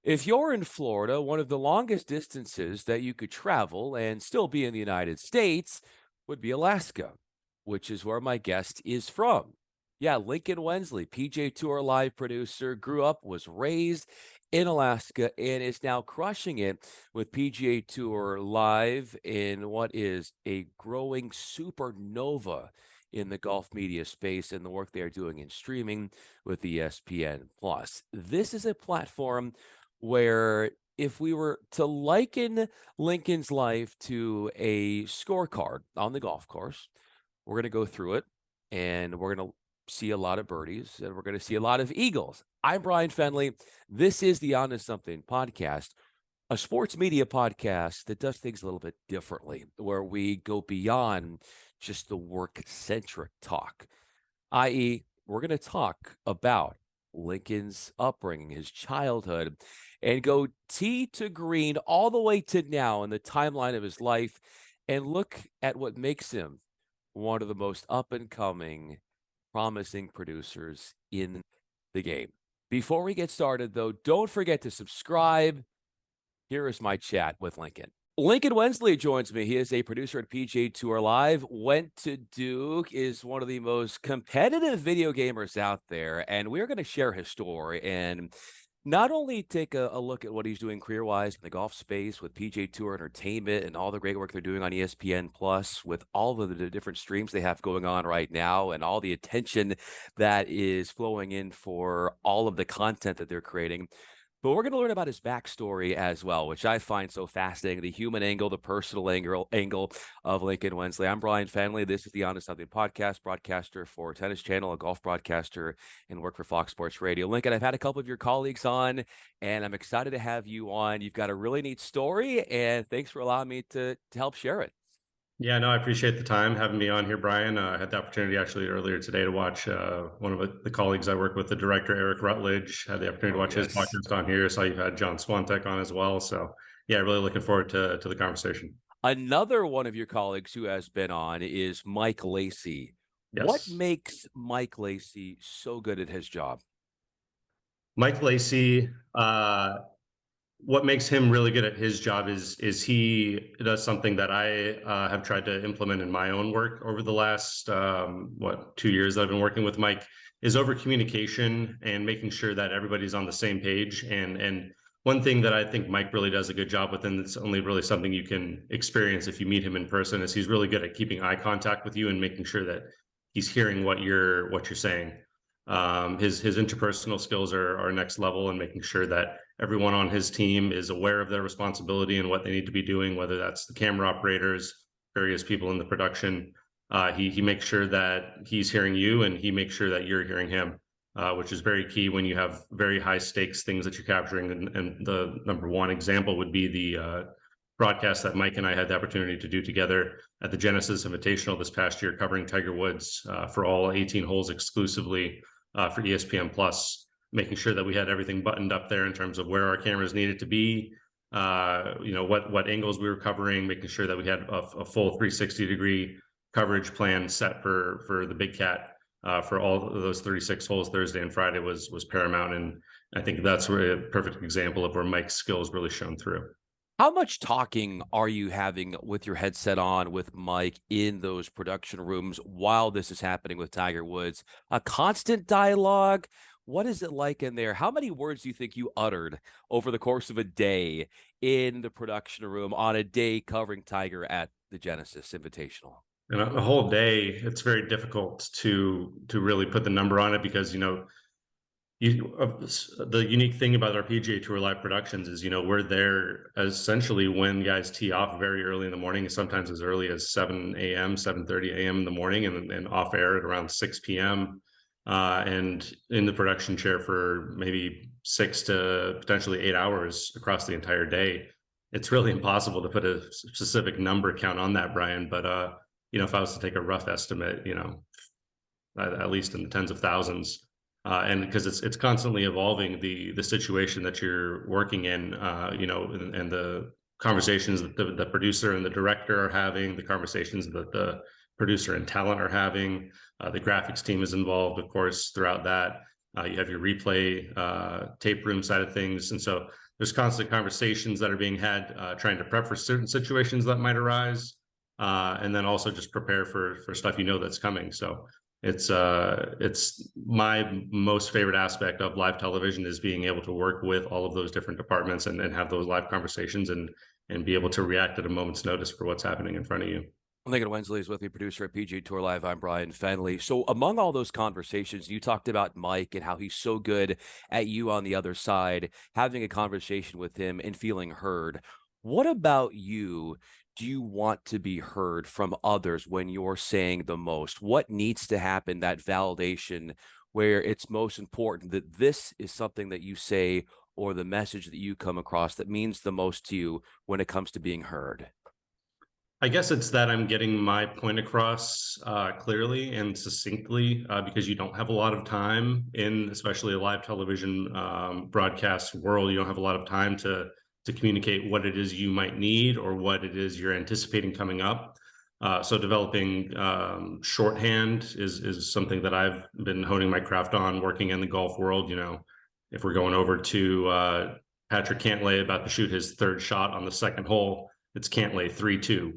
If you're in Florida, one of the longest distances that you could travel and still be in the United States would be Alaska, which is where my guest is from. Yeah, Lincoln Wensley, PGA Tour live producer, grew up, was raised in Alaska, and is now crushing it with PGA Tour live in what is a growing supernova in the golf media space and the work they are doing in streaming with ESPN Plus. This is a platform where if we were to liken Lincoln's life to a scorecard on the golf course, we're going to go through it and we're going to see a lot of birdies and we're going to see a lot of eagles. I'm Bryan Fenley. This is the Honest Something podcast, a sports media podcast that does things a little bit differently, where we go beyond just the work centric talk, i.e., we're going to talk about Lincoln's upbringing, his childhood, and go tee to green all the way to now in the timeline of his life and look at what makes him one of the most up and coming, promising producers in the game. Before we get started, though, don't forget to subscribe. Here is my chat with Lincoln. Lincoln Wensley joins me. He is a producer at PGA Tour Live, went to Duke, is one of the most competitive video gamers out there, and we're going to share his story and not only take a look at what he's doing career-wise in the golf space with PGA Tour Entertainment and all the great work they're doing on ESPN Plus with all of the different streams they have going on right now and all the attention that is flowing in for all of the content that they're creating. But we're going to learn about his backstory as well, which I find so fascinating, the human angle, the personal angle of Lincoln Wensley. I'm Bryan Fenley. This is the Honest Something podcast, broadcaster for Tennis Channel, a golf broadcaster, and work for Fox Sports Radio. Lincoln, I've had a couple of your colleagues on, and I'm excited to have you on. You've got a really neat story, and thanks for allowing me to help share it. Yeah, no, I appreciate the time having me on here, Brian. I had the opportunity actually earlier today to watch one of the colleagues I work with, the director, Eric Rutledge, had the opportunity to watch his Yes. podcast on here. So you've had John Swantek on as well. So yeah, really looking forward to the conversation. Another one of your colleagues who has been on is Mike Lacey. What Yes. makes Mike Lacey so good at his job? Mike Lacey, what makes him really good at his job is he does something that I have tried to implement in my own work over the last 2 years that I've been working with Mike, is over communication and making sure that everybody's on the same page. And one thing that I think Mike really does a good job with, and it's only really something you can experience if you meet him in person, is he's really good at keeping eye contact with you and making sure that he's hearing what you're saying. His interpersonal skills are next level, and making sure that everyone on his team is aware of their responsibility and what they need to be doing, whether that's the camera operators, various people in the production. He makes sure that he's hearing you, and he makes sure that you're hearing him, which is very key when you have very high stakes things that you're capturing. And the number one example would be the broadcast that Mike and I had the opportunity to do together at the Genesis Invitational this past year, covering Tiger Woods for all 18 holes exclusively for ESPN Plus, making sure that we had everything buttoned up there in terms of where our cameras needed to be, what angles we were covering, making sure that we had a full 360-degree coverage plan set for the Big Cat for all of those 36 holes. Thursday and Friday was paramount, and I think that's a perfect example of where Mike's skills really shone through. How much talking are you having with your headset on with Mike in those production rooms while this is happening with Tiger Woods? A constant dialogue? What is it like in there? How many words do you think you uttered over the course of a day in the production room on a day covering Tiger at the Genesis Invitational? And a whole day, it's very difficult to really put the number on it, because the unique thing about our PGA Tour live productions is, we're there essentially when guys tee off very early in the morning, sometimes as early as 7 a.m., 7:30 a.m. in the morning, and off air at around 6 p.m. And in the production chair for maybe 6 to potentially 8 hours across the entire day. It's really impossible to put a specific number count on that, Brian. But if I was to take a rough estimate, at least in the tens of thousands. And because it's constantly evolving, the situation that you're working in, and the conversations that the producer and the director are having, the conversations that the producer and talent are having, the graphics team is involved, of course, throughout that. You have your replay tape room side of things, and so there's constant conversations that are being had, trying to prep for certain situations that might arise, and then also just prepare for stuff that's coming. So it's my most favorite aspect of live television is being able to work with all of those different departments and have those live conversations and be able to react at a moment's notice for what's happening in front of you. Lincoln Wensley is with me, producer at PGA Tour Live. I'm Bryan Fenley. So, among all those conversations, you talked about Mike and how he's so good at you on the other side, having a conversation with him and feeling heard. What about you? Do you want to be heard from others when you're saying the most? What needs to happen, that validation, where it's most important that this is something that you say or the message that you come across that means the most to you when it comes to being heard? I guess it's that I'm getting my point across clearly and succinctly, because you don't have a lot of time in, especially a live television broadcast world. You don't have a lot of time to communicate what it is you might need or what it is you're anticipating coming up. So developing shorthand is something that I've been honing my craft on, working in the golf world. If we're going over to Patrick Cantlay about to shoot his third shot on the second hole, it's Cantlay 3-2.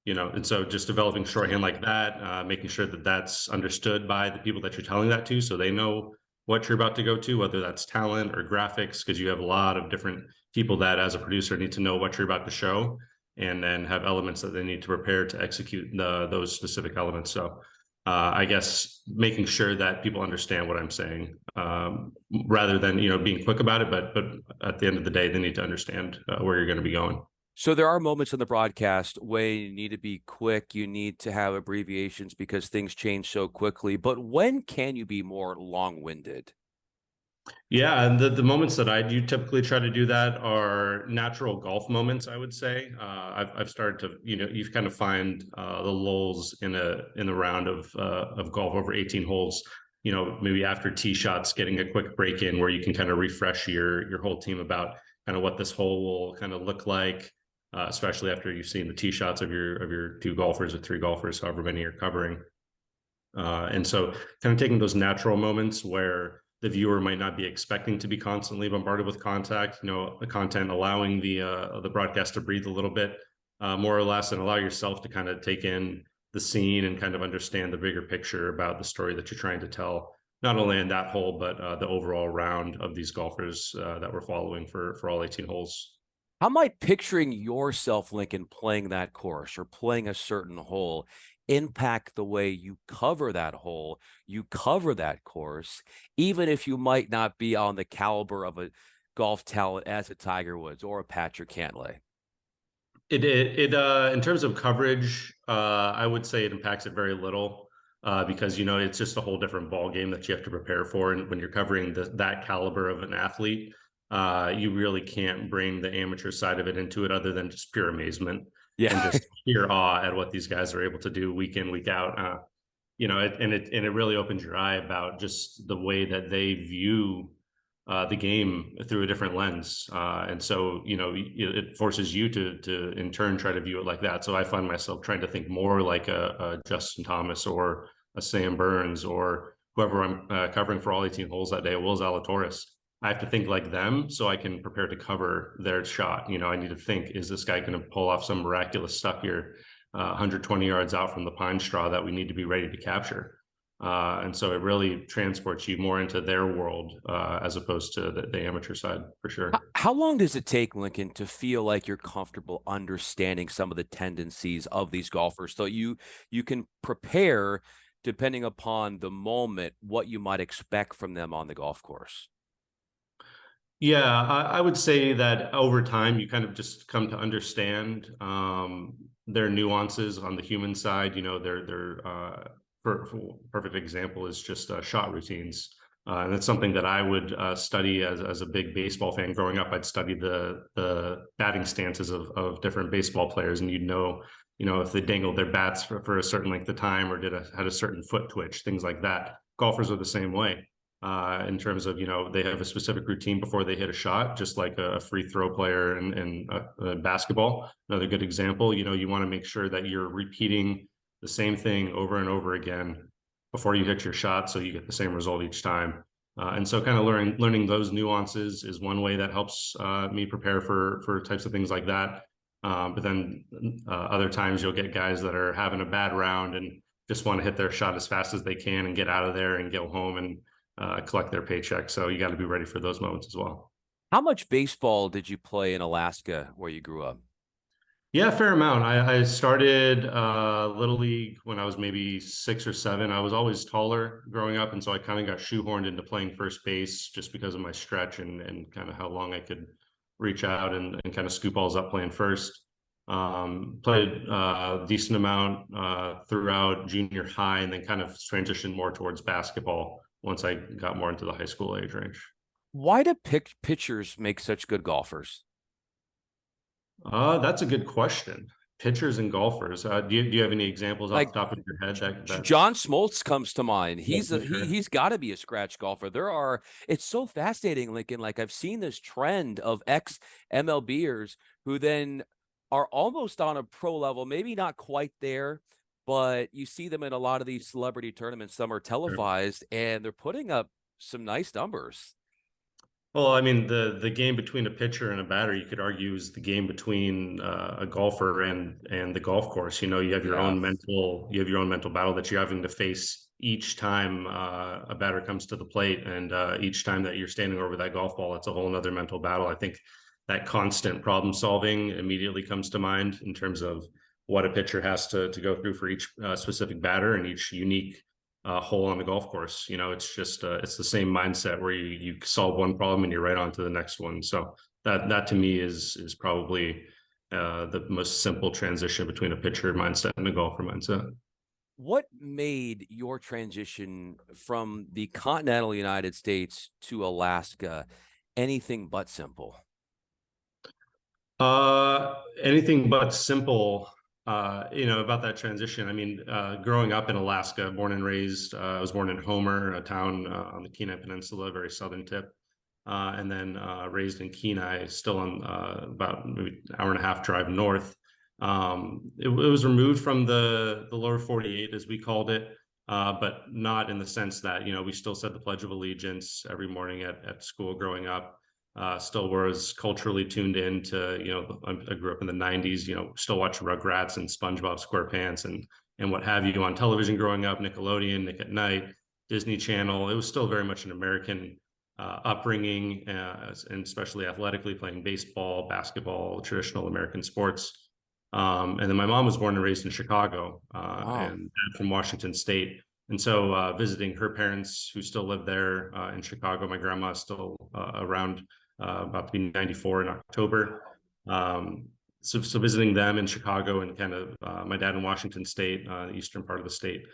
And so just developing shorthand like that, making sure that that's understood by the people that you're telling that to, so they know what you're about to go to, whether that's talent or graphics, because you have a lot of different people that as a producer need to know what you're about to show and then have elements that they need to prepare to execute those specific elements. So I guess making sure that people understand what I'm saying, rather than being quick about it, but at the end of the day, they need to understand where you're going to be going. So there are moments in the broadcast where you need to be quick, you need to have abbreviations because things change so quickly. But when can you be more long-winded? Yeah, and the moments that I do typically try to do that are natural golf moments, I would say. I've started to, you kind of find the lulls in the round of golf over 18 holes. Maybe after tee shots, getting a quick break in where you can kind of refresh your whole team about kind of what this hole will kind of look like, especially after you've seen the tee shots of your two golfers or three golfers, however many you're covering. And so kind of taking those natural moments where the viewer might not be expecting to be constantly bombarded with the content, allowing the broadcast to breathe a little bit, more or less, and allow yourself to kind of take in the scene and kind of understand the bigger picture about the story that you're trying to tell, not only in that hole, but the overall round of these golfers that we're following for all 18 holes. How might picturing yourself, Lincoln, playing that course or playing a certain hole impact the way you cover that hole, you cover that course, even if you might not be on the caliber of a golf talent as a Tiger Woods or a Patrick Cantlay? It in terms of coverage, I would say it impacts it very little, because it's just a whole different ball game that you have to prepare for, and when you're covering that caliber of an athlete, you really can't bring the amateur side of it into it other than just pure amazement and Yeah. just pure awe at what these guys are able to do week in, week out. It really opens your eye about just the way that they view the game through a different lens, and so it forces you to in turn try to view it like that. So I find myself trying to think more like a Justin Thomas or a Sam Burns or whoever I'm covering for all 18 holes that day, Will Zalatoris. I have to think like them so I can prepare to cover their shot. I need to think, is this guy going to pull off some miraculous stuff here, 120 yards out from the pine straw that we need to be ready to capture? And so it really transports you more into their world, as opposed to the amateur side, for sure. How long does it take, Lincoln, to feel like you're comfortable understanding some of the tendencies of these golfers so you can prepare, depending upon the moment, what you might expect from them on the golf course? Yeah, I would say that over time you kind of just come to understand their nuances on the human side. For perfect example is just shot routines, and that's something that I would study as a big baseball fan. Growing up, I'd study the batting stances of different baseball players, and if they dangled their bats for a certain length of time or had a certain foot twitch, things like that. Golfers are the same way. In terms of, they have a specific routine before they hit a shot, just like a free throw player in basketball. Another good example, you want to make sure that you're repeating the same thing over and over again before you hit your shot so you get the same result each time. And so kind of learning those nuances is one way that helps me prepare for types of things like that. But then other times you'll get guys that are having a bad round and just want to hit their shot as fast as they can and get out of there and go home and collect their paycheck. So you got to be ready for those moments as well. How much baseball did you play in Alaska where you grew up? Yeah, a fair amount. I started Little League when I was maybe 6 or 7. I was always taller growing up, and so I kind of got shoehorned into playing first base just because of my stretch and kind of how long I could reach out and kind of scoop balls up playing first. Played a decent amount throughout junior high, and then kind of transitioned more towards basketball once I got more into the high school age range. Why do pitchers make such good golfers? That's a good question. Pitchers and golfers. Do you have any examples off Like the top of your head that John Smoltz comes to mind. yeah, He's for a, sure. he's got to be a scratch golfer. It's so fascinating, Lincoln. Like I've seen this trend of ex MLBers who then are almost on a pro level, maybe not quite there, but you see them in a lot of these celebrity tournaments. Some are televised, and they're putting up some nice numbers. Well, I mean, the game between a pitcher and a batter, you could argue, is the game between a golfer and the golf course. You know, Yeah. you have your own mental battle that you're having to face each time a batter comes to the plate, and each time that you're standing over that golf ball, it's a whole other mental battle. I think that constant problem solving immediately comes to mind in terms of what a pitcher has to go through for each specific batter and each unique hole on the golf course. You know, it's just it's the same mindset where you solve one problem and you're right on to the next one. So that to me is probably the most simple transition between a pitcher mindset and a golfer mindset. What made your transition from the continental United States to Alaska anything but simple? Anything but simple. You know, about that transition. I mean, growing up in Alaska, born and raised, I was born in Homer, a town on the Kenai Peninsula, very southern tip, and then raised in Kenai, still on about maybe an hour and a half drive north. It was removed from the lower 48, as we called it, but not in the sense that, you know, we still said the Pledge of Allegiance every morning at school growing up. Still was culturally tuned in to, you know, I grew up in the 90s, you know, still watching Rugrats and SpongeBob SquarePants and what have you on television growing up, Nickelodeon, Nick at Night, Disney Channel. It was still very much an American upbringing, and especially athletically, playing baseball, basketball, traditional American sports. And then my mom was born and raised in Chicago, Wow. and dad from Washington State. And so visiting her parents who still live there in Chicago, my grandma is still around, about to be 94 in October. So visiting them in Chicago and kind of my dad in Washington State, the eastern part of the state,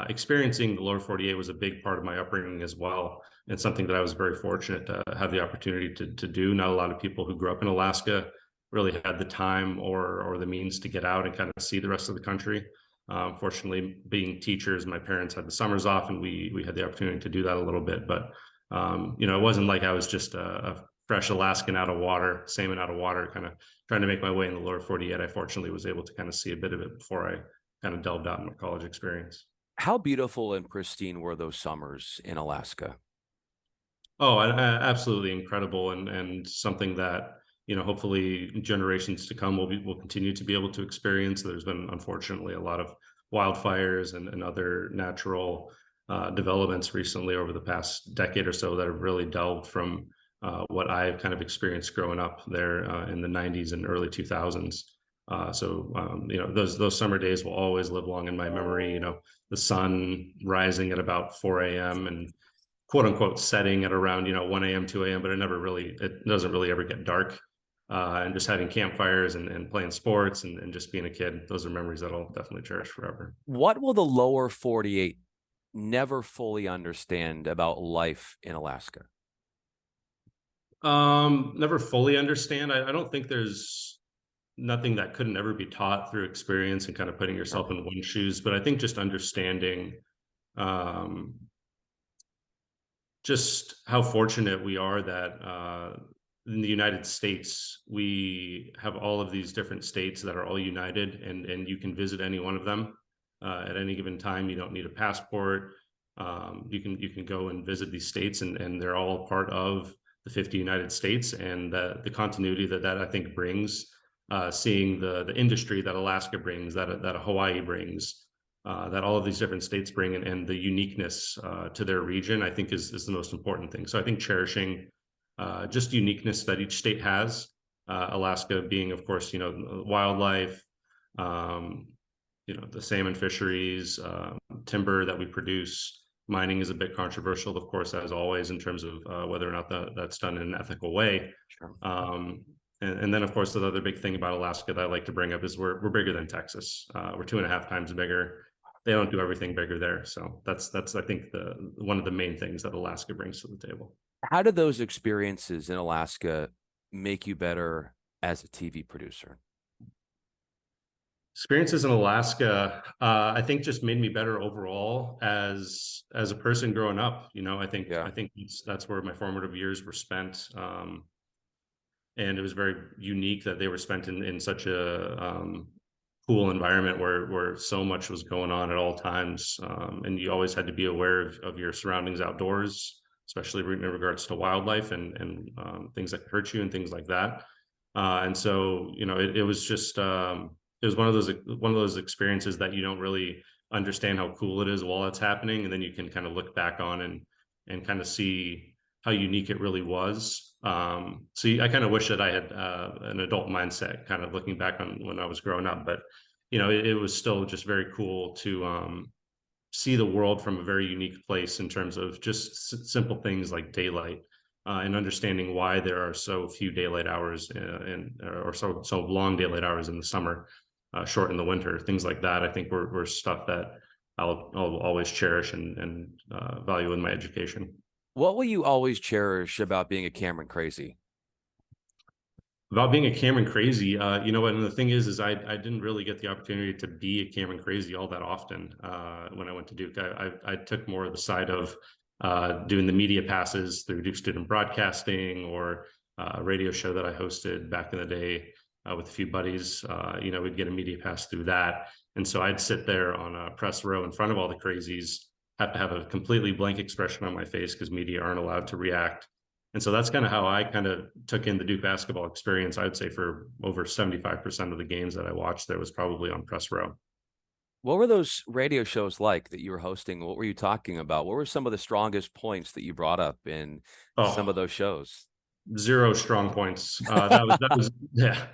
experiencing the lower 48 was a big part of my upbringing as well. And something that I was very fortunate to have the opportunity to do. Not a lot of people who grew up in Alaska really had the time or the means to get out and kind of see the rest of the country. Fortunately, being teachers, my parents had the summers off, and we had the opportunity to do that a little bit. But you know, it wasn't like I was just a fresh Alaskan out of water, salmon out of water, kind of trying to make my way in the lower 48. I fortunately was able to kind of see a bit of it before I kind of delved out in my college experience. How beautiful and pristine were those summers in Alaska? Oh, absolutely incredible, and something that, you know, hopefully generations to come will continue to be able to experience. There's been unfortunately a lot of wildfires and other natural developments recently over the past decade or so that have really delved from what I've kind of experienced growing up there in the 90s and early 2000s. You know, those summer days will always live long in my memory. You know, the sun rising at about 4 a.m. and quote unquote setting at around, you know, 1 a.m., 2 a.m., but it doesn't really ever get dark. And just having campfires and playing sports and just being a kid, those are memories that I'll definitely cherish forever. What will the lower 48 never fully understand about life in Alaska? Never fully understand. I don't think there's nothing that couldn't ever be taught through experience and kind of putting Sure. yourself in one's shoes. But I think just understanding um, just how fortunate we are that in the United States, we have all of these different states that are all united, and you can visit any one of them at any given time. You don't need a passport. You can go and visit these states, and they're all part of the 50 United States, and the continuity that I think brings, seeing the industry that Alaska brings, that Hawaii brings, that all of these different states bring, and the uniqueness to their region, I think is the most important thing. So I think cherishing just uniqueness that each state has. Alaska being, of course, wildlife, um, the salmon fisheries, timber that we produce. Mining is a bit controversial, of course, as always, in terms of whether or not that's done in an ethical way. Sure. And then, of course, the other big thing about Alaska that I like to bring up is we're bigger than Texas. We're 2.5 times bigger. They don't do everything bigger there, so that's I think one of the main things that Alaska brings to the table. How did those experiences in Alaska make you better as a TV producer? Experiences in Alaska, I think, just made me better overall as a person growing up. I think Yeah. that's where my formative years were spent, and it was very unique that they were spent in such a cool environment where so much was going on at all times, and you always had to be aware of your surroundings outdoors, especially in regards to wildlife and things that hurt you and things like that. And so, it was just it was one of those experiences that you don't really understand how cool it is while it's happening, and then you can kind of look back on and kind of see how unique it really was. So I kind of wish that I had an adult mindset, kind of looking back on when I was growing up, but it was still just very cool to see the world from a very unique place in terms of just simple things like daylight, and understanding why there are so few daylight hours or so long daylight hours in the summer, short in the winter. Things like that, I think, were stuff that I'll always cherish and value in my education. What will you always cherish about being a Cameron crazy? About being a Cameron crazy, and the thing is I didn't really get the opportunity to be a Cameron crazy all that often when I went to Duke. I took more of the side of doing the media passes through Duke Student Broadcasting, or a radio show that I hosted back in the day with a few buddies. We'd get a media pass through that, and so I'd sit there on a press row in front of all the crazies, have to have a completely blank expression on my face because media aren't allowed to react. And so that's kind of how I kind of took in the Duke basketball experience. I would say for over 75% of the games that I watched, there was probably on press row. What were those radio shows like that you were hosting? What were you talking about? What were some of the strongest points that you brought up in some of Oh, those shows? zero strong points. That was yeah.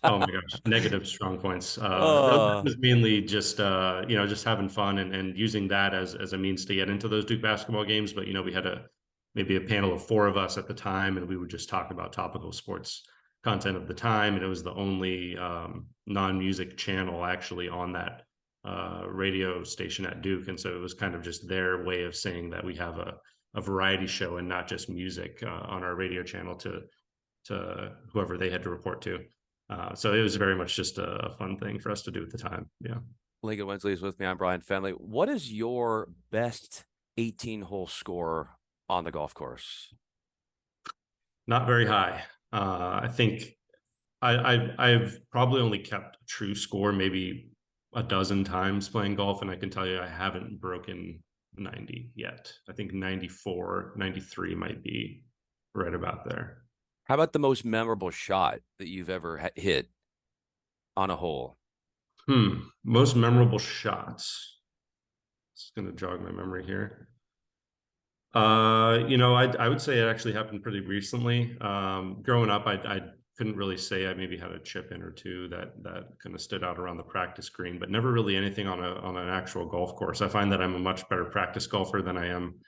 Oh my gosh, negative strong points. That Uh, was mainly just just having fun and using that as a means to get into those Duke basketball games. But we had maybe a panel of 4 of us at the time, and we would just talk about topical sports content of the time. And it was the only non-music channel actually on that radio station at Duke, and so it was kind of just their way of saying that we have a variety show and not just music on our radio channel to whoever they had to report to. So it was very much just a fun thing for us to do at the time. Yeah. Lincoln Wensley is with me. I'm Bryan Fenley. What is your best 18-hole score on the golf course? Not very high. I think I've probably only kept a true score maybe a dozen times playing golf, and I can tell you I haven't broken 90 yet. I think 94, 93 might be right about there. How about the most memorable shot that you've ever hit on a hole? Most memorable shots. It's going to jog my memory here. I would say it actually happened pretty recently. Growing up, I couldn't really say I maybe had a chip in or two that kind of stood out around the practice green, but never really anything on an actual golf course. I find that I'm a much better practice golfer than I am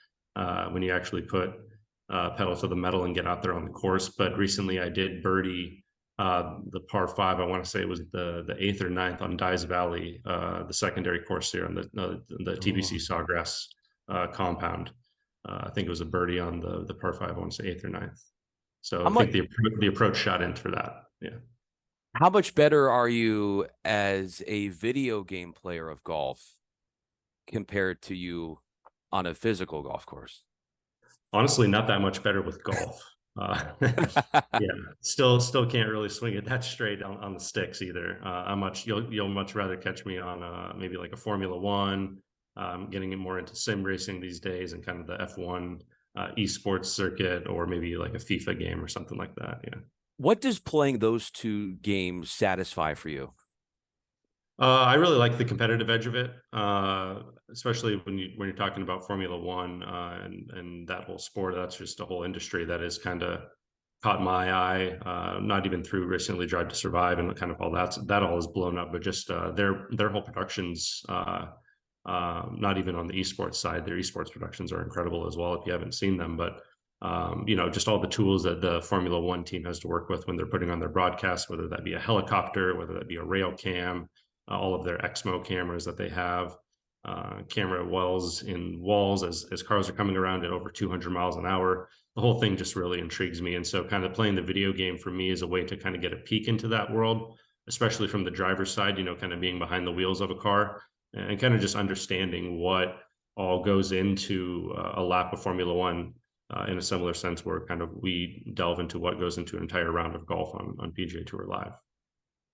when you actually put pedal to the metal and get out there on the course. But recently, I did birdie the par 5. I want to say it was the 8th or 9th on Dyes Valley, the secondary course here on the TBC Sawgrass compound. I think it was a birdie on the par 5. I want to say 8th or 9th. So How I think much the approach shot in for that. Yeah. how much better are you as a video game player of golf compared to you on a physical golf course? Honestly, not that much better with golf. Yeah, still can't really swing it that straight on the sticks either. You'll much rather catch me on maybe like a Formula One, getting more into sim racing these days and kind of the F1 esports circuit, or maybe like a FIFA game or something like that. Yeah. What does playing those two games satisfy for you? I really like the competitive edge of it, especially when you're talking about Formula One and that whole sport. That's just a whole industry that has kind of caught my eye. Not even through Recently Drive to Survive and kind of all that all is blown up, but just their whole productions. Not even on the esports side, their esports productions are incredible as well. If you haven't seen them, but just all the tools that the Formula One team has to work with when they're putting on their broadcasts, whether that be a helicopter, whether that be a rail cam, all of their Exmo cameras that they have, camera wells in walls as cars are coming around at over 200 miles an hour. The whole thing just really intrigues me. And so kind of playing the video game for me is a way to kind of get a peek into that world, especially from the driver's side, kind of being behind the wheels of a car and kind of just understanding what all goes into a lap of Formula One, in a similar sense where kind of we delve into what goes into an entire round of golf on PGA Tour Live.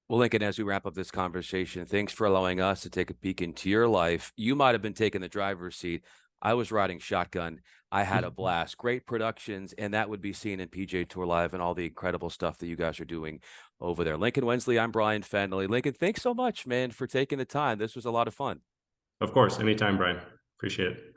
Well, Lincoln, as we wrap up this conversation, thanks for allowing us to take a peek into your life. You might have been taking the driver's seat. I was riding shotgun. I had a blast. Great productions, and that would be seen in PGA Tour Live and all the incredible stuff that you guys are doing over there. Lincoln Wensley, I'm Bryan Fenley. Lincoln, thanks so much, man, for taking the time. This was a lot of fun. Of course, anytime, Brian. Appreciate it.